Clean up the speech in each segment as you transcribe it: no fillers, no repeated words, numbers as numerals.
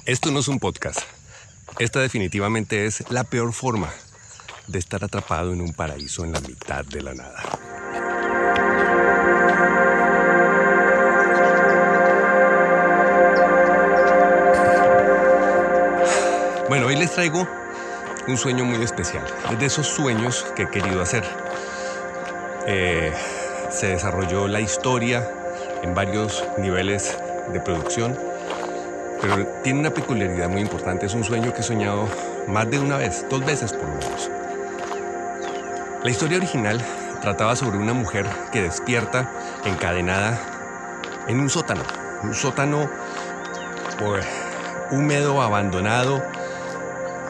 Esto no es un podcast. Esta definitivamente es la peor forma de estar atrapado en un paraíso en la mitad de la nada. Bueno, hoy les traigo un sueño muy especial. Es de esos sueños que he querido hacer. Se desarrolló la historia en varios niveles de producción, pero tiene una peculiaridad muy importante. Es un sueño que he soñado más de una vez, 2 veces por lo menos. La historia original trataba sobre una mujer que despierta encadenada en un sótano húmedo, abandonado.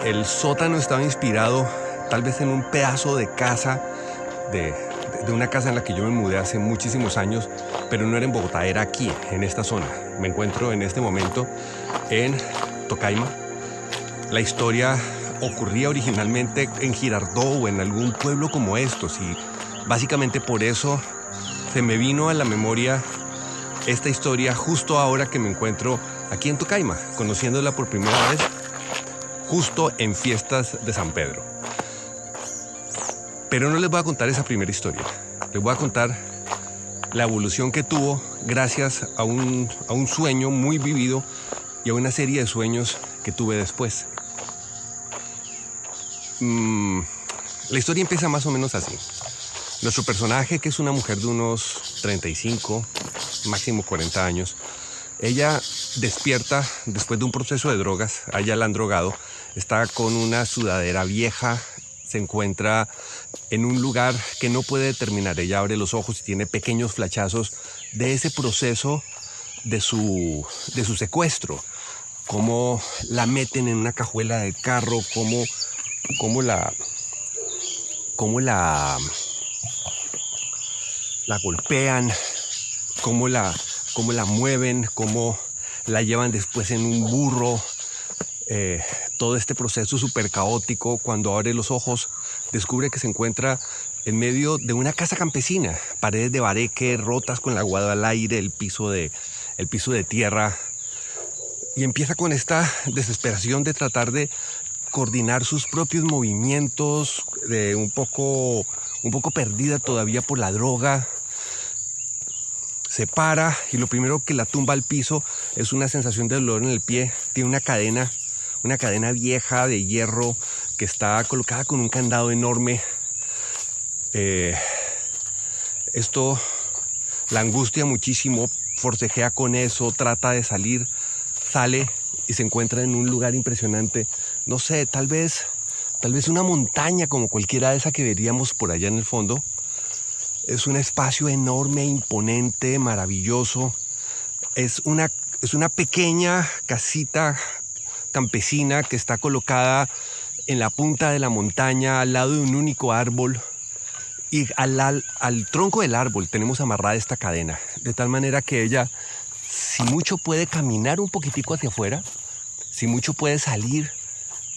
El sótano estaba inspirado tal vez en un pedazo de casa, de una casa en la que yo me mudé hace muchísimos años, pero no era en Bogotá, era aquí, en esta zona. Me encuentro en este momento en Tocaima. La historia ocurría originalmente en Girardot o en algún pueblo como estos, y básicamente por eso se me vino a la memoria esta historia justo ahora que me encuentro aquí en Tocaima, conociéndola por primera vez, justo en fiestas de San Pedro. Pero no les voy a contar esa primera historia. Les voy a contar la evolución que tuvo gracias a un sueño muy vivido y a una serie de sueños que tuve después. La historia empieza más o menos así. Nuestro personaje, que es una mujer de unos 35, máximo 40 años, ella despierta después de un proceso de drogas. A ella la han drogado. Está con una sudadera vieja. Se encuentra en un lugar que no puede determinar. Ella abre los ojos y tiene pequeños flachazos de ese proceso de su secuestro. Cómo la meten en una cajuela del carro, cómo la golpean, cómo la mueven, cómo la llevan después en un burro. Todo este proceso súper caótico. Cuando abre los ojos, descubre que se encuentra en medio de una casa campesina, paredes de bareque rotas con el aguado al aire, el piso de tierra, y empieza con esta desesperación de tratar de coordinar sus propios movimientos, un poco perdida todavía por la droga. Se para y lo primero que la tumba al piso es una sensación de dolor en el pie. Tiene una cadena vieja de hierro que está colocada con un candado enorme. Esto la angustia muchísimo, forcejea con eso, trata de salir, sale y se encuentra en un lugar impresionante. No sé, tal vez una montaña como cualquiera de esas que veríamos por allá en el fondo. Es un espacio enorme, imponente, maravilloso. Es una pequeña casita campesina que está colocada en la punta de la montaña, al lado de un único árbol, y al tronco del árbol tenemos amarrada esta cadena, de tal manera que ella, si mucho, puede caminar un poquitico hacia afuera, si mucho puede salir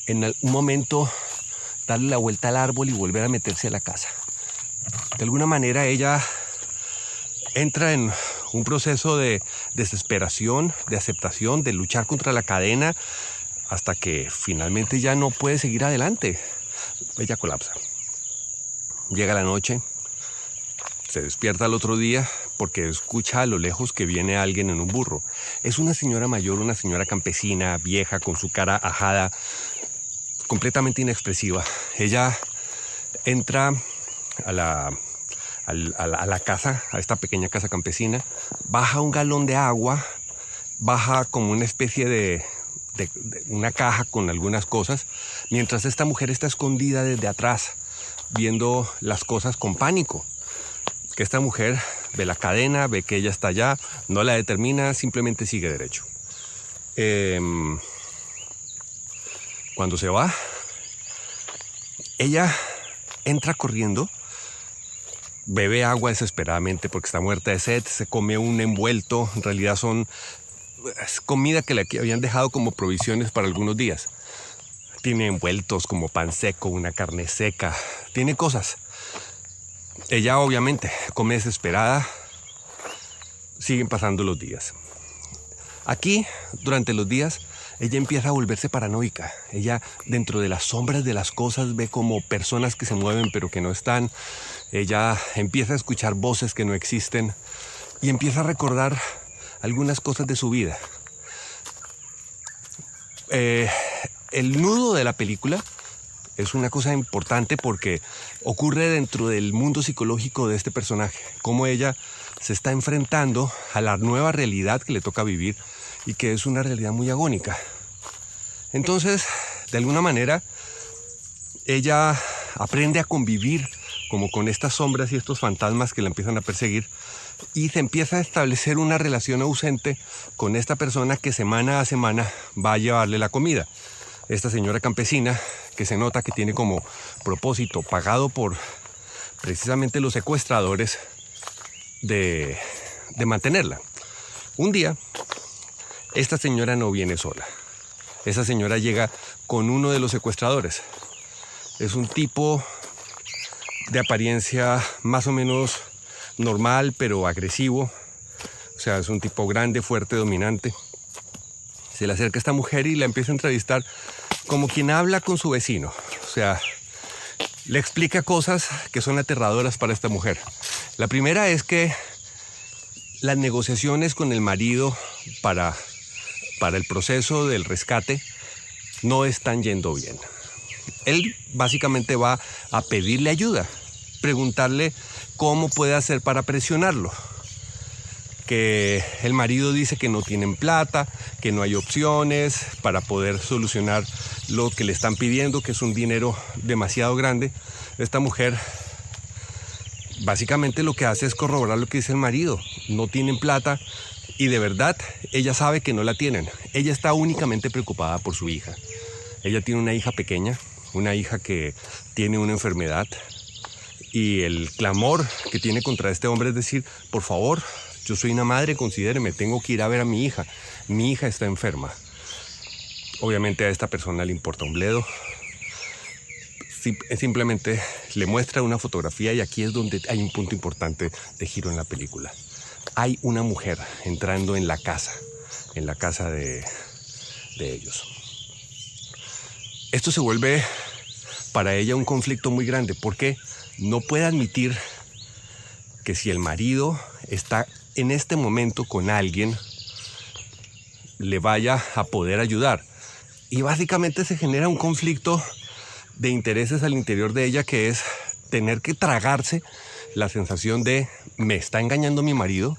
en un momento, darle la vuelta al árbol y volver a meterse a la casa. De alguna manera ella entra en un proceso de desesperación, de aceptación, de luchar contra la cadena, hasta que finalmente ya no puede seguir adelante. Ella colapsa. Llega la noche, se despierta al otro día porque escucha a lo lejos que viene alguien en un burro. Es una señora mayor, una señora campesina, vieja, con su cara ajada, completamente inexpresiva. Ella entra a la casa, a esta pequeña casa campesina, baja un galón de agua, baja como una especie de una caja con algunas cosas, mientras esta mujer está escondida desde atrás, viendo las cosas con pánico. Que esta mujer ve la cadena, ve que ella está allá, no la determina, simplemente sigue derecho. Cuando se va, ella entra corriendo, bebe agua desesperadamente porque está muerta de sed, se come un envuelto. En realidad es comida que le habían dejado como provisiones para algunos días. Tiene envueltos como pan seco, una carne seca, tiene cosas. Ella obviamente come desesperada. Siguen pasando los días. Aquí, durante los días, ella empieza a volverse paranoica. Ella, dentro de las sombras de las cosas, ve como personas que se mueven pero que no están. Ella empieza a escuchar voces que no existen y empieza a recordar algunas cosas de su vida. El nudo de la película es una cosa importante porque ocurre dentro del mundo psicológico de este personaje, cómo ella se está enfrentando a la nueva realidad que le toca vivir y que es una realidad muy agónica. Entonces, de alguna manera, ella aprende a convivir como con estas sombras y estos fantasmas que la empiezan a perseguir y se empieza a establecer una relación ausente con esta persona que semana a semana va a llevarle la comida. Esta señora campesina que se nota que tiene como propósito, pagado por precisamente los secuestradores, de mantenerla. Un día, esta señora no viene sola. Esa señora llega con uno de los secuestradores. Es un tipo de apariencia más o menos normal, pero agresivo. O sea, es un tipo grande, fuerte, dominante. Se le acerca a esta mujer y la empieza a entrevistar como quien habla con su vecino. O sea, le explica cosas que son aterradoras para esta mujer. La primera es que las negociaciones con el marido para el proceso del rescate no están yendo bien. Él básicamente va a pedirle ayuda, preguntarle cómo puede hacer para presionarlo. Que el marido dice que no tienen plata, que no hay opciones para poder solucionar lo que le están pidiendo, que es un dinero demasiado grande. Esta mujer básicamente lo que hace es corroborar lo que dice el marido. No tienen plata y de verdad ella sabe que no la tienen. Ella está únicamente preocupada por su hija. Ella tiene una hija pequeña, una hija que tiene una enfermedad y el clamor que tiene contra este hombre es decir, por favor, yo soy una madre, considéreme, tengo que ir a ver a mi hija. Mi hija está enferma. Obviamente a esta persona le importa un bledo. Simplemente le muestra una fotografía y aquí es donde hay un punto importante de giro en la película. Hay una mujer entrando en la casa de ellos. Esto se vuelve para ella un conflicto muy grande porque no puede admitir que si el marido está en este momento con alguien, le vaya a poder ayudar. Y básicamente se genera un conflicto de intereses al interior de ella que es tener que tragarse la sensación de me está engañando mi marido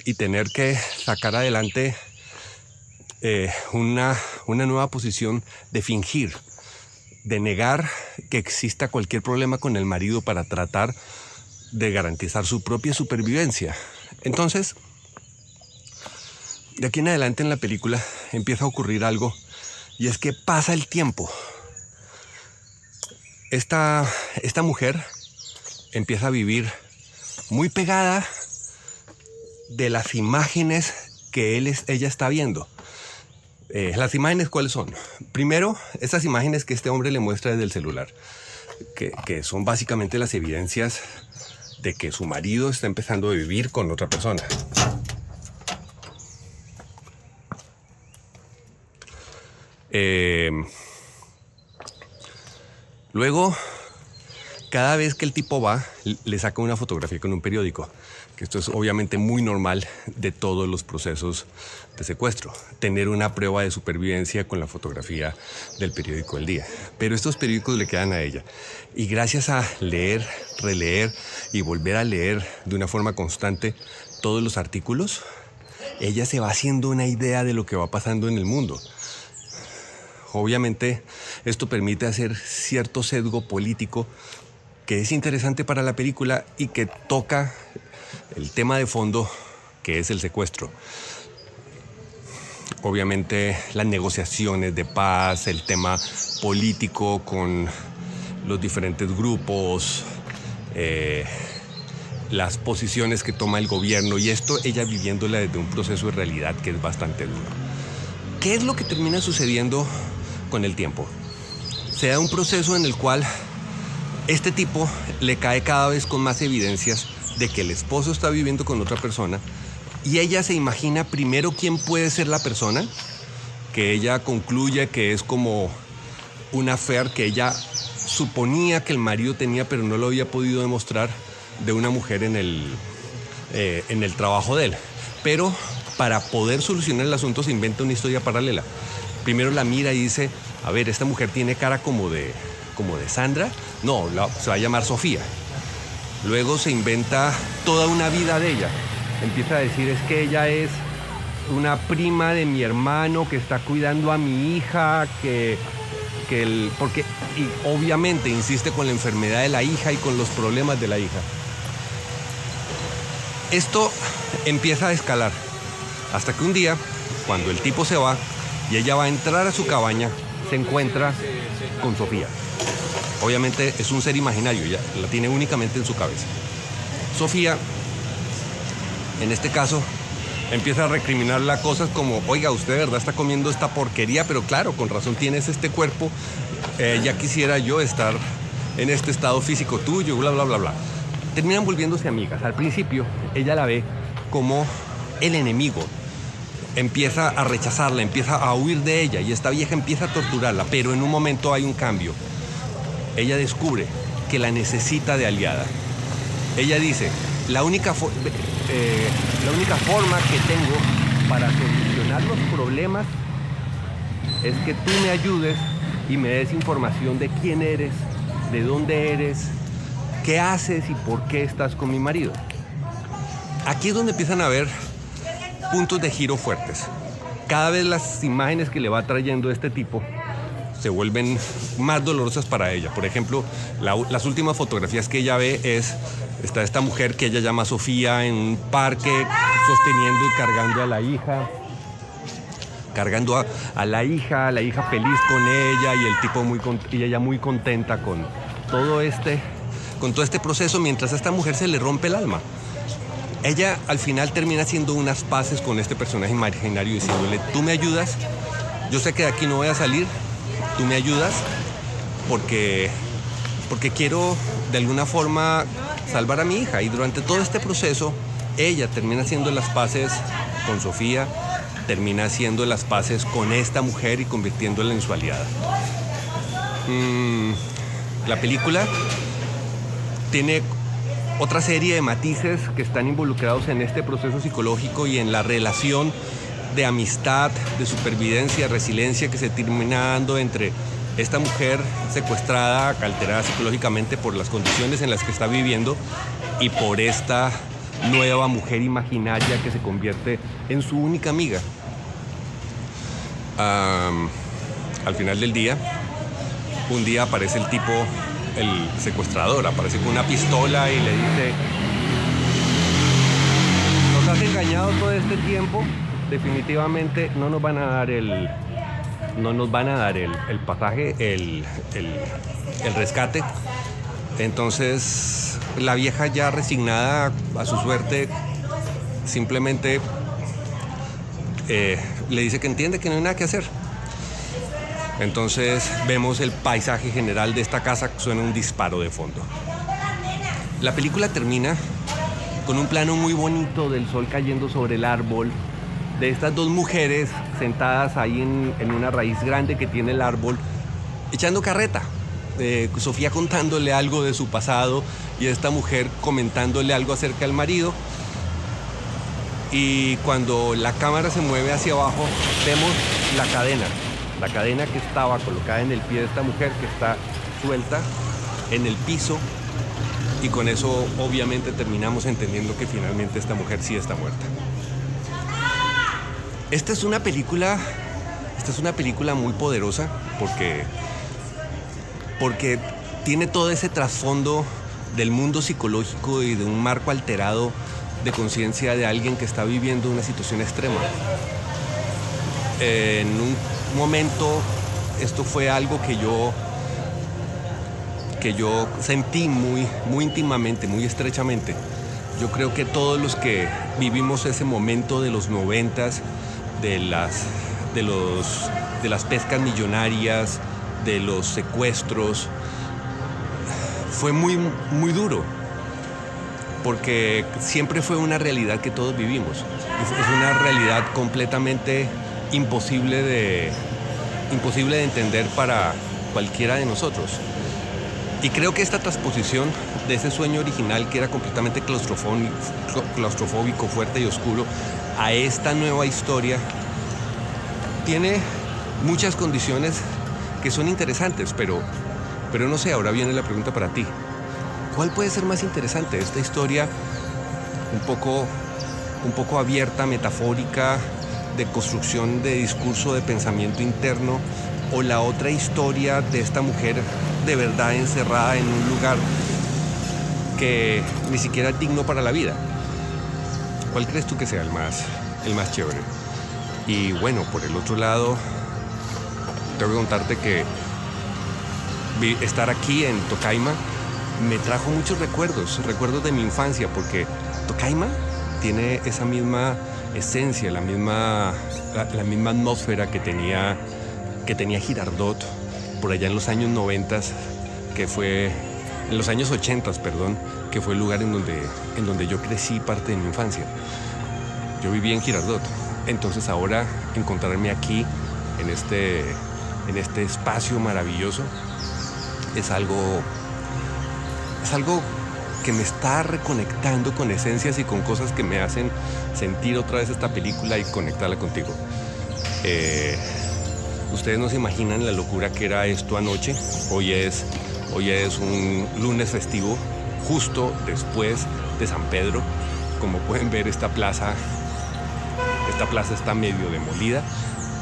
y tener que sacar adelante una nueva posición de fingir, de negar que exista cualquier problema con el marido para tratar de garantizar su propia supervivencia. Entonces, de aquí en adelante en la película empieza a ocurrir algo y es que pasa el tiempo. Esta mujer empieza a vivir muy pegada de las imágenes que ella está viendo. ¿Las imágenes cuáles son? Primero, esas imágenes que este hombre le muestra desde el celular, que son básicamente las evidencias de que su marido está empezando a vivir con otra persona. Luego, cada vez que el tipo va, le saca una fotografía con un periódico, que esto es obviamente muy normal de todos los procesos de secuestro, tener una prueba de supervivencia con la fotografía del periódico del día. Pero estos periódicos le quedan a ella. Y gracias a leer, releer y volver a leer de una forma constante todos los artículos, ella se va haciendo una idea de lo que va pasando en el mundo. Obviamente, esto permite hacer cierto sesgo político que es interesante para la película y que toca el tema de fondo, que es el secuestro. Obviamente, las negociaciones de paz, el tema político con los diferentes grupos, las posiciones que toma el gobierno, y esto ella viviéndola desde un proceso de realidad que es bastante duro. ¿Qué es lo que termina sucediendo con el tiempo? Se da un proceso en el cual este tipo le cae cada vez con más evidencias de que el esposo está viviendo con otra persona y ella se imagina primero quién puede ser la persona que ella concluye que es como una affair que ella suponía que el marido tenía, pero no lo había podido demostrar, de una mujer en el trabajo de él. Pero para poder solucionar el asunto se inventa una historia paralela. Primero la mira y dice, a ver, esta mujer tiene cara como de Sandra. No, se va a llamar Sofía. Luego se inventa toda una vida de ella. Empieza a decir, es que ella es una prima de mi hermano que está cuidando a mi hija, porque y obviamente insiste con la enfermedad de la hija y con los problemas de la hija. Esto empieza a escalar hasta que un día, cuando el tipo se va y ella va a entrar a su cabaña, se encuentra con Sofía. Obviamente es un ser imaginario, ella la tiene únicamente en su cabeza. Sofía, en este caso, empieza a recriminarla cosas como, oiga, usted de verdad está comiendo esta porquería, pero claro, con razón tienes este cuerpo, ya quisiera yo estar en este estado físico tuyo, bla, bla, bla, bla. Terminan volviéndose amigas. Al principio, ella la ve como el enemigo. Empieza a rechazarla, empieza a huir de ella y esta vieja empieza a torturarla, pero en un momento hay un cambio. Ella descubre que la necesita de aliada. Ella dice, la única forma que tengo para solucionar los problemas es que tú me ayudes y me des información de quién eres, de dónde eres, qué haces y por qué estás con mi marido. Aquí es donde empiezan a haber puntos de giro fuertes. Cada vez las imágenes que le va trayendo este tipo se vuelven más dolorosas para ella. Por ejemplo, las últimas fotografías que ella ve está esta mujer que ella llama Sofía en un parque sosteniendo y cargando a la hija. Cargando a la hija feliz con ella y el tipo y ella muy contenta con todo este proceso, mientras a esta mujer se le rompe el alma. Ella al final termina haciendo unas paces con este personaje imaginario diciéndole, tú me ayudas, yo sé que de aquí no voy a salir, tú me ayudas porque quiero de alguna forma salvar a mi hija. Y durante todo este proceso ella termina haciendo las paces con Sofía, termina haciendo las paces con esta mujer y convirtiéndola en su aliada. La película tiene otra serie de matices que están involucrados en este proceso psicológico y en la relación de amistad, de supervivencia, resiliencia que se termina dando entre esta mujer secuestrada, alterada psicológicamente por las condiciones en las que está viviendo y por esta nueva mujer imaginaria que se convierte en su única amiga. Al final del día, un día aparece el tipo, el secuestrador, aparece con una pistola y le dice, nos has engañado todo este tiempo, definitivamente no nos van a dar el pasaje, el rescate. Entonces la vieja, ya resignada a su suerte, simplemente le dice que entiende que no hay nada que hacer. Entonces vemos el paisaje general de esta casa, suena un disparo de fondo. La película termina con un plano muy bonito del sol cayendo sobre el árbol, de estas dos mujeres sentadas ahí en una raíz grande que tiene el árbol, echando carreta. Sofía contándole algo de su pasado y esta mujer comentándole algo acerca del marido. Y cuando la cámara se mueve hacia abajo, vemos la cadena que estaba colocada en el pie de esta mujer, que está suelta en el piso, y con eso obviamente terminamos entendiendo que finalmente esta mujer sí está muerta. Esta es una película muy poderosa porque tiene todo ese trasfondo del mundo psicológico y de un marco alterado de conciencia de alguien que está viviendo una situación extrema. En un momento esto fue algo que yo sentí muy íntimamente, muy estrechamente. Yo creo que todos los que vivimos ese momento de los 90s, de las pescas millonarias, de los secuestros, fue muy duro, porque siempre fue una realidad que todos vivimos. Es una realidad completamente imposible de entender para cualquiera de nosotros. Y creo que esta transposición de ese sueño original, que era completamente claustrofóbico, fuerte y oscuro, a esta nueva historia, tiene muchas condiciones que son interesantes, pero no sé, ahora viene la pregunta para ti. ¿Cuál puede ser más interesante? Esta historia un poco abierta, metafórica, de construcción de discurso, de pensamiento interno, o la otra historia de esta mujer de verdad encerrada en un lugar que ni siquiera es digno para la vida. ¿Cuál crees tú que sea el más chévere? Y bueno, por el otro lado, tengo que contarte que estar aquí en Tocaima me trajo muchos recuerdos de mi infancia, porque Tocaima tiene esa misma esencia, la misma atmósfera que tenía Girardot por allá en los años 90, en los años 80, perdón, que fue el lugar en donde yo crecí parte de mi infancia. Yo viví en Girardot. Entonces ahora encontrarme aquí en este espacio maravilloso es algo que me está reconectando con esencias y con cosas que me hacen sentir otra vez esta película y conectarla contigo. Ustedes no se imaginan la locura que era esto anoche. Hoy es un lunes festivo, justo después de San Pedro. Como pueden ver, esta plaza está medio demolida,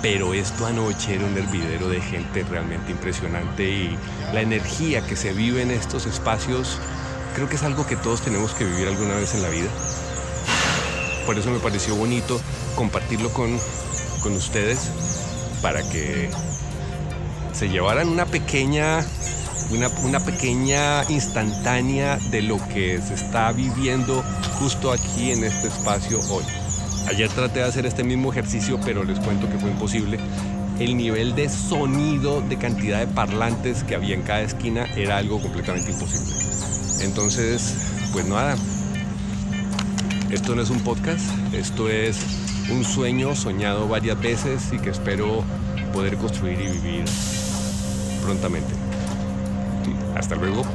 pero esto anoche era un hervidero de gente realmente impresionante, y la energía que se vive en estos espacios creo que es algo que todos tenemos que vivir alguna vez en la vida. Por eso me pareció bonito compartirlo con ustedes, para que se llevaran una pequeña instantánea de lo que se está viviendo justo aquí en este espacio hoy. Ayer traté de hacer este mismo ejercicio, pero les cuento que fue imposible. El nivel de sonido, de cantidad de parlantes que había en cada esquina era algo completamente imposible. Entonces, pues nada, esto no es un podcast, esto es un sueño soñado varias veces y que espero poder construir y vivir prontamente. Hasta luego.